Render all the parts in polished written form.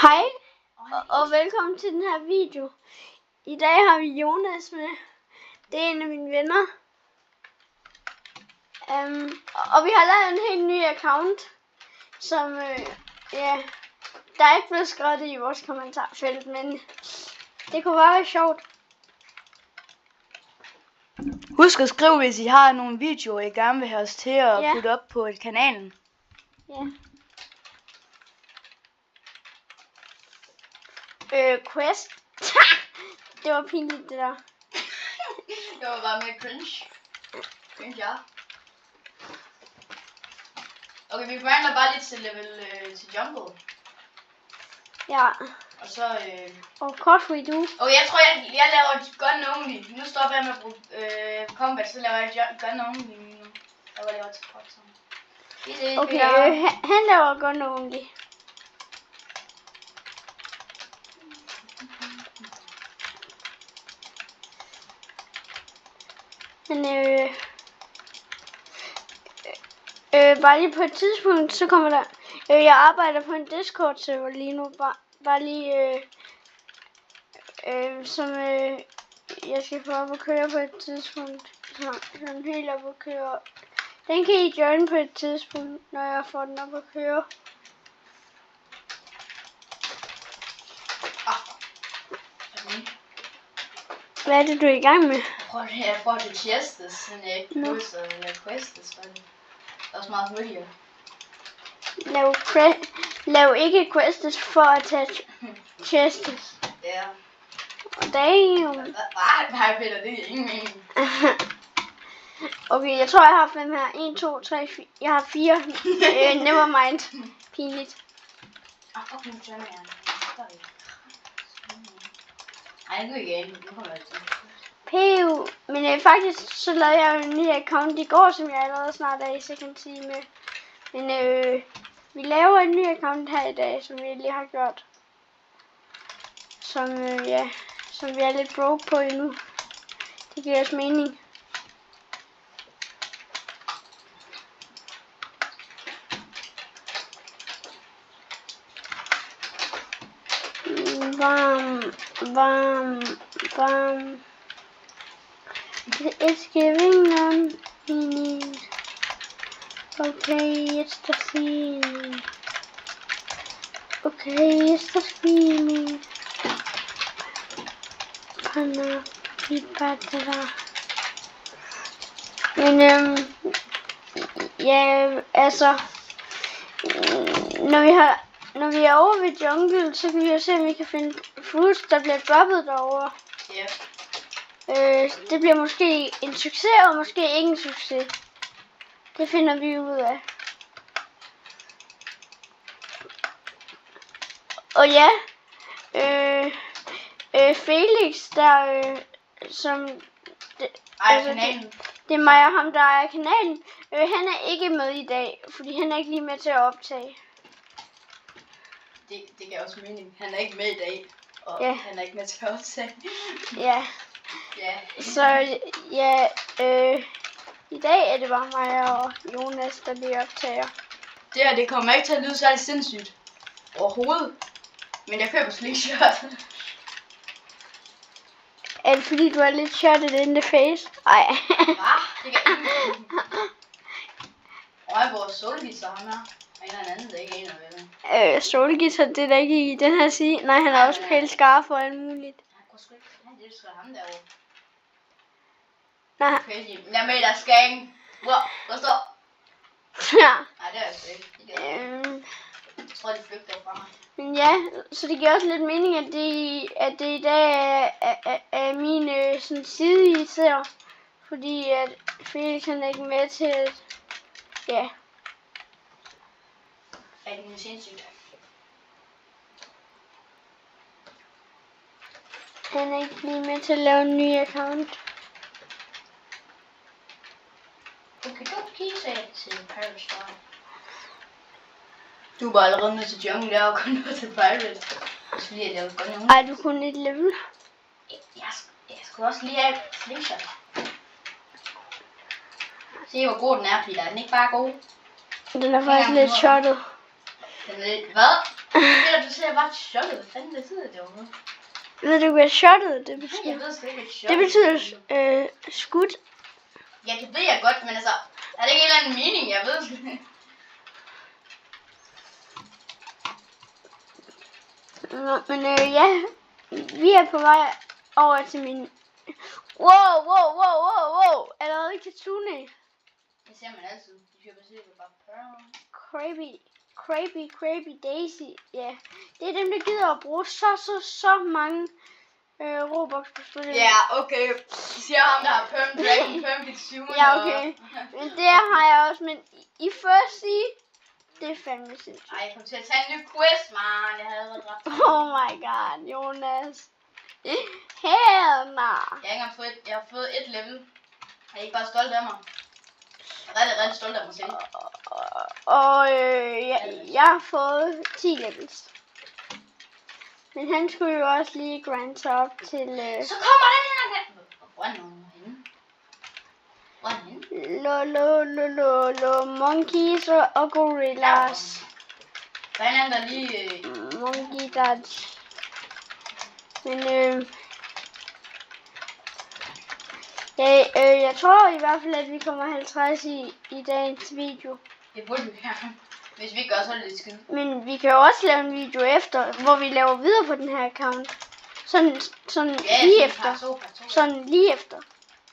Hej og velkommen til den her video. I dag har vi Jonas med. Det er en af mine venner. Og vi har lavet en helt ny account, som der er ikke blevet skrevet i vores kommentarfelt, men det kunne bare være sjovt. Husk at skrive, hvis I har nogle videoer, I gerne vil have os til at putte op på kanalen. Ja. Quest. Det var pinligt, det der. Det var bare mere cringe. Ja. Okay, vi grinder bare lidt til level til jungle. Ja. Og så Of course we do. Og jeg tror jeg laver gun only. Nu stopper jeg med at bruge combat, så laver jeg gun only nu. Jeg var laver til godt sådan. Okay, han laver gun only. Men bare lige på et tidspunkt, så kommer der. Jeg arbejder på en Discord server lige nu, bare lige som jeg skal få op at køre på et tidspunkt, sådan helt op at køre. Den kan I join på et tidspunkt, når jeg får den op at køre. Hvad er det, du er i gang med? Jeg prøver at teste, så jeg ikke behøver at lave quests, for det er også meget hurtigere. Lav ikke quests for at tage chests. Ja. Og damn. Nej, Peter, det er ingen mening. Okay, jeg tror, jeg har 5 her. 1, 2, 3, 4. Jeg har 4. Never mind. Pinligt. Fuck, nu tømmer jeg. Ej, nu igen. Nu kommer jeg til. Pew. Men faktisk, så lavede jeg en ny account i går, som jeg allerede snart er i second team med. Men vi laver en ny account her i dag, som vi lige har gjort. Som som vi er lidt broke på endnu. Det giver os mening. Bam. It's giving them meaning. Okay, it's the feeling. Okay, it's the feeling. Men ja, altså når vi er over ved jungle, så kan vi jo se, om vi kan finde fruits, der bliver droppet derovre. Ja. Det bliver måske en succes, og måske ikke en succes. Det finder vi ud af. Og ja, Felix, der som kanalen. Det er mig og ham, der er kanalen. Han er ikke med i dag, fordi han er ikke lige med til at optage. Det giver også mening. Han er ikke med i dag, og han er ikke med til at optage. Ja. Ja. Så ja, i dag er det bare mig og Jonas, der lige optager. Det kommer ikke til at lyde særlig sindssygt overhovedet. Men jeg køber slingshot. Er det fordi du er lidt shotted in the face? Ej. Hvad? Det kan ingen. Vores solguitar, ham her. Og en eller anden, det er ikke en af dem. Solguitar, det er da ikke i den her side. Nej, han er også pæl skarp og alt muligt. Han går sgu ikke. Det er sgu ham derovre. Nej. Okay, jeg med dig, skæng. Hvad står? Ja. Nej, det er altså ikke. Jeg tror, de flygter fra mig. Men ja, så det giver også lidt mening, at det i dag er min sådan side især. Fordi at Felix han er ikke med til at... Ja. Er det sindssygt? Han er ikke lige med til at lave en ny account. Okay, sagde jeg til Pirate Star. Du var allerede med til jungle, jeg var kun nået til Pirate. Fordi jeg lavede godt nogen. Ej, du kun et level? Jeg skulle også lige have slingshot. Se hvor god den er, Peter. Er den ikke bare god? Den er faktisk lidt shottet. Den er lidt... Hvad? du ser bare chokket. Hvad fanden betyder det overhovedet? Ved du, hvad shottet det Nej, betyder? jeg ved sgu ikke, hvad Det chokket betyder skud. Ja, det ved jeg godt, men altså, er det ikke en eller anden mening, jeg ved? Nå, men ja, vi er på vej over til min... Wow. Allerede Kitsune. Det ser man altid. De køber sikkert bare Pearl. Krabby Daisy. Ja, det er dem, der gider at bruge så mange Robux på spillet. Ja, okay. De siger ham, der har Perm Dragon, Perm Kitsune. Ja, okay. Men det har jeg også, men I først sige, det er fandme sindssygt. Ej, jeg kom til at tage en ny quest, man. Jeg havde allerede ret. Oh my god, Jonas. Hell nah. Jeg har fået et level. Jeg er ikke bare stolt af mig. Jeg er rigtig stolt af mig selv. Og jeg har fået 10 levels. Men han skulle jo også lige grind sig op til... Så kommer den her. Hvor er den henne? Hvor er den henne? Monkeys og gorillas. Der er en anden, der lige... Monkey dodge. Men jeg tror i hvert fald, at vi kommer 50 i dagens video. Det burde vi gerne. Hvis vi gør, så er det lidt skidt. Men vi kan jo også lave en video efter, hvor vi laver videre på den her account. Sådan Ja, lige efter. Part 2. Sådan lige efter.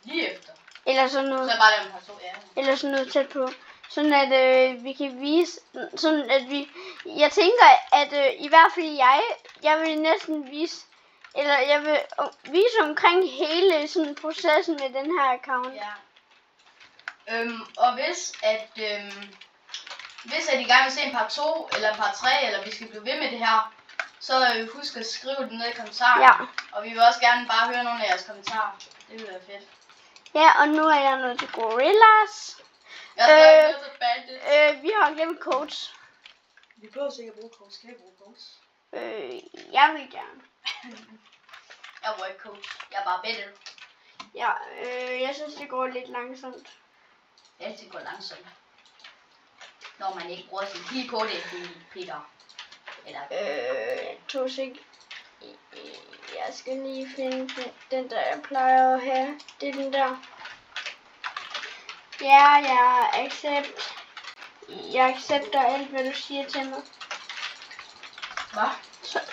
Lige efter. Eller sådan noget. Så bare lave en part 2, ja. Eller sådan noget tæt på. Sådan at vi kan vise, sådan at vi, jeg tænker at i hvert fald jeg vil næsten vise, eller jeg vil vise omkring hele sådan processen med den her account. Ja. Og hvis I gerne vil se en part 2 eller en part 3, eller vi skal blive ved med det her, så husk at skrive det ned i kommentarerne. Ja. Og vi vil også gerne bare høre nogle af jeres kommentarer. Det vil være fedt. Ja, og nu er jeg nået til gorillas. Jeg skal ikke til bandits. Vi har glemt codes. Vi behøver sikkert bruge codes. Skal vi bruge codes? Jeg vil gerne. Jeg bruger ikke codes. Jeg er bare bedre. Ja, jeg synes det går lidt langsomt. Det altid går langsomt. Når man ikke bruger sin pige på det, Peter. Eller... 2 sek. Jeg skal lige finde den der jeg plejer at have. Det er den der. Ja, jeg accepter alt hvad du siger til mig. Hvad?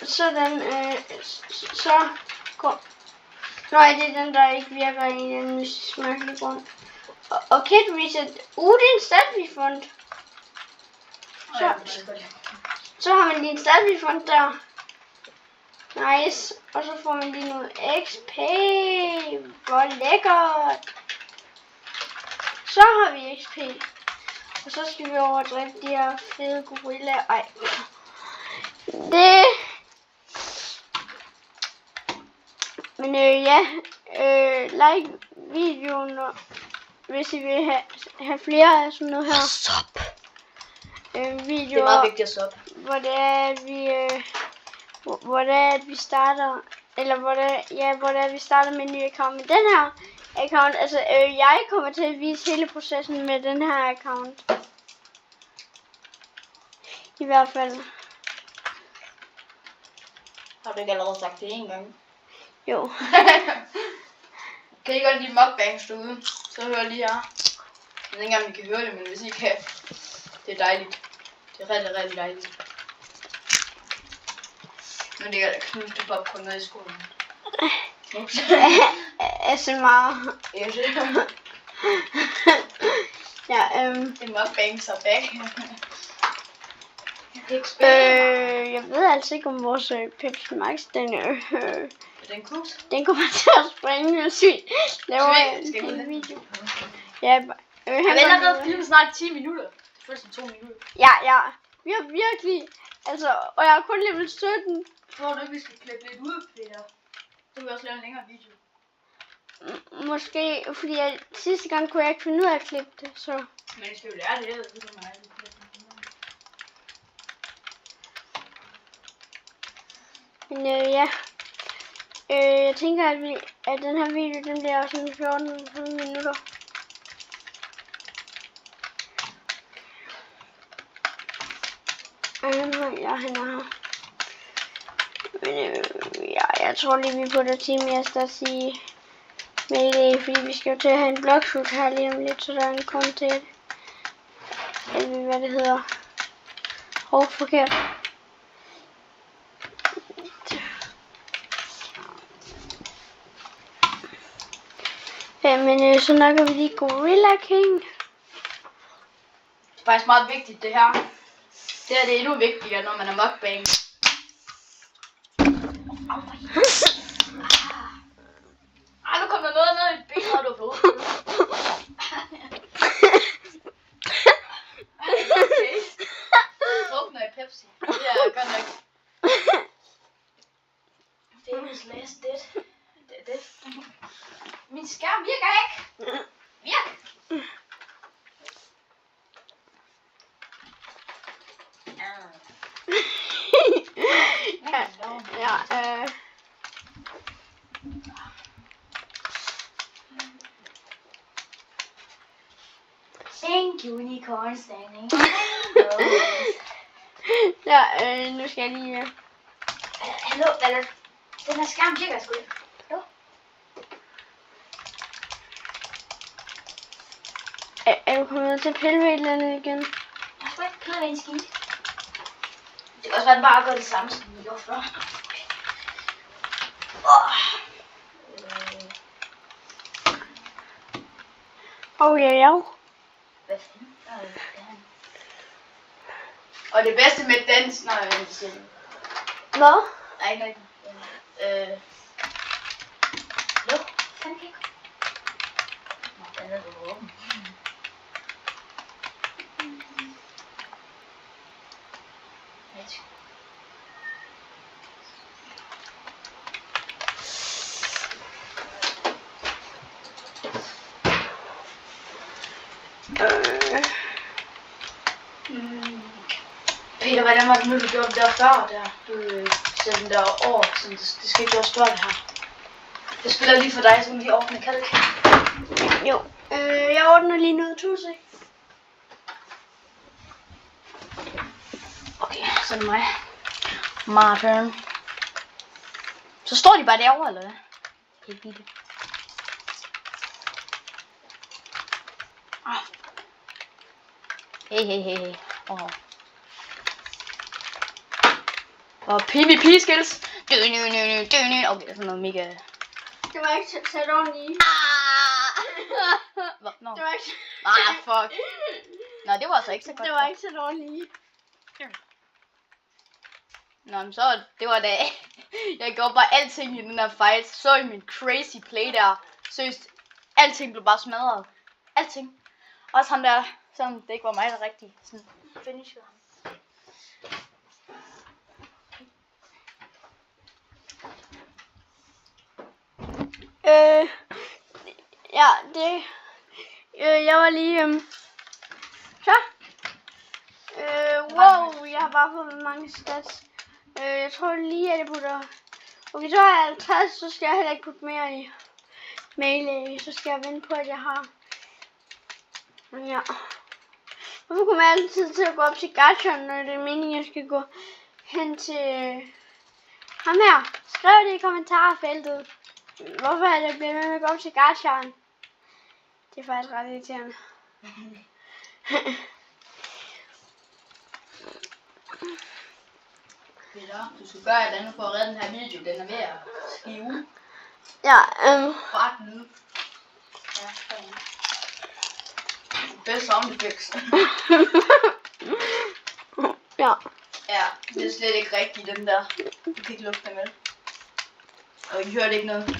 Sådan, så kom. Nej, det er den der ikke virker i en mystisk mærkelig grund. Og Kid Reset. Det er en stat refund. Så har man lige en stat refund der. Nice. Og så får man lige noget XP. Hvor lækkert. Så har vi XP. Og så skal vi overdrive de her fede gorillaer. Ej. Det. Men ja. Like videoen, hvis I vil have flere af sådan noget her. Stop. Videoer. Det er meget vigtigt at stoppe. Hvor det er, at vi starter, eller hvor det er, vi starter med en ny account med den her account. Altså, jeg kommer til at vise hele processen med den her account. I hvert fald. Har du ikke allerede sagt det en gang? Jo. Kan I godt lide mukbangs derude? Så hør lige her. Jeg ved ikke engang, I kan høre det, men hvis I kan, det er dejligt. Det er rigtig dejligt. Nu ligger der knuste popcorn nede i skolen. ASMR. Yes. Ja, Det er mukbangs og back. jeg ved altså ikke om vores Pepsi Max, Den kus. den kommer til at springe, hvis vi laver en video. Ja, Jeg vil allerede filme snart 10 minutter. Det føles som 2 minutter. Ja. Vi har virkelig, altså, og jeg er kun level 17. Tror du ikke, vi skal klippe lidt ud, Peter? Så vil vi også lave en længere video. Måske, fordi sidste gang kunne jeg ikke finde ud af at klippe det, så. Men jeg skal jo lære det, det kan man aldrig. Men ja. Jeg tænker, at den her video, den bliver også sådan 14 minutter. Ja, han er her. Men ja, jeg tror lige, vi putter Teamyasters i Melee, fordi vi skal jo til at have en blockshoot her lige om lidt, så der er en grund til det. Jeg ved, hvad det hedder. Forkert. Men så nok er vi lige Gorilla King. Det er faktisk meget vigtigt det her. Det her det er endnu vigtigere, når man er mukbang. Nu kom der noget ned i et ben, og du på. Okay. Drukner i Pepsi. Det er godt nok. Famous last dead. Det. Min skærm virker ikke. Virk. Thank you, unicorn standing. Ja, nu skal jeg lige... Hallo, den her skærm virker sgu ikke. Hallo? Er du kommet til at pille ved et eller andet igen? Jeg skal ikke pille ved en skid. Det kan også være, at den bare gør det samme, som vi gjorde før. Ja. Hvad fanden? Og det bedste med dans, når jeg siger det. Hvad? Nej, ikke. Jo, fanden ikke. Nå, den er du åben. Peter, hvordan var det nu, du gjorde det der før, der? Du sætter den der over, så det skal ikke gøre større det her. Jeg spiller lige for dig, så vi ordner kalk. Jo, jeg ordner lige noget tusind. Okay, så er det mig. Martin. Så står de bare derovre, eller hvad? Helt vildt. Hey. Og PvP skills. Okay, sådan noget mega... Det var ikke sat ordentligt i. Hvad? No. Det var ikke... Fuck. Nå, det var altså ikke så godt. Det var ikke sat ordentligt i. Nå, men så, det var da... Jeg gjorde bare alting i den her fight. Så i min crazy play der. Seriøst, alting blev bare smadret. Alting. Også ham der, som det ikke var mig, der rigtig sådan finishede ham. Ja, det... jeg var lige... Så. Wow, jeg har bare fået mange stats. Jeg tror lige, at jeg putter... Okay, så har jeg 50, så skal jeg heller ikke putte mere i Melee. Så skal jeg vente på, at jeg har... Ja. Hvorfor kommer jeg altid til at gå op til Gachon, når det er meningen, jeg skal gå hen til ham her? Skriv det i kommentarfeltet. Hvorfor er det blevet med at gå op til Gachon? Det er faktisk ret irriterende. Peter, du skal gøre et andet for at redde den her video. Den er ved at skive. Ja, Fart lyd. Ja, sådan. Bedst sound effects. Ja. Ja, det er slet ikke rigtigt, den der. Du kan ikke lugte med. Og I hørte ikke noget.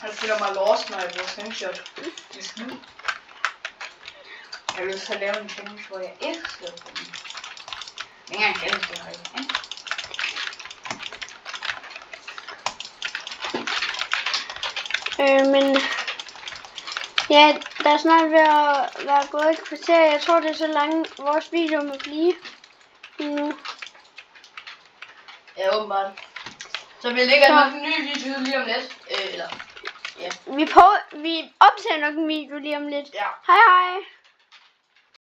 Jeg føler mig lost, når jeg bruger slingshot. Det er skidt. Jeg har lyst til at lave en challenge, hvor jeg ikke skal på den. Ikke engang challenge, det har jeg ikke. Men ja, der er snart ved at være gået et kvarter. Jeg tror, det er så langt vores video må blive nu. Ja, åbenbart. Så vi lægger nok en ny video lige om lidt. Eller, ja. Vi optager nok en video lige om lidt. Ja. Hej hej.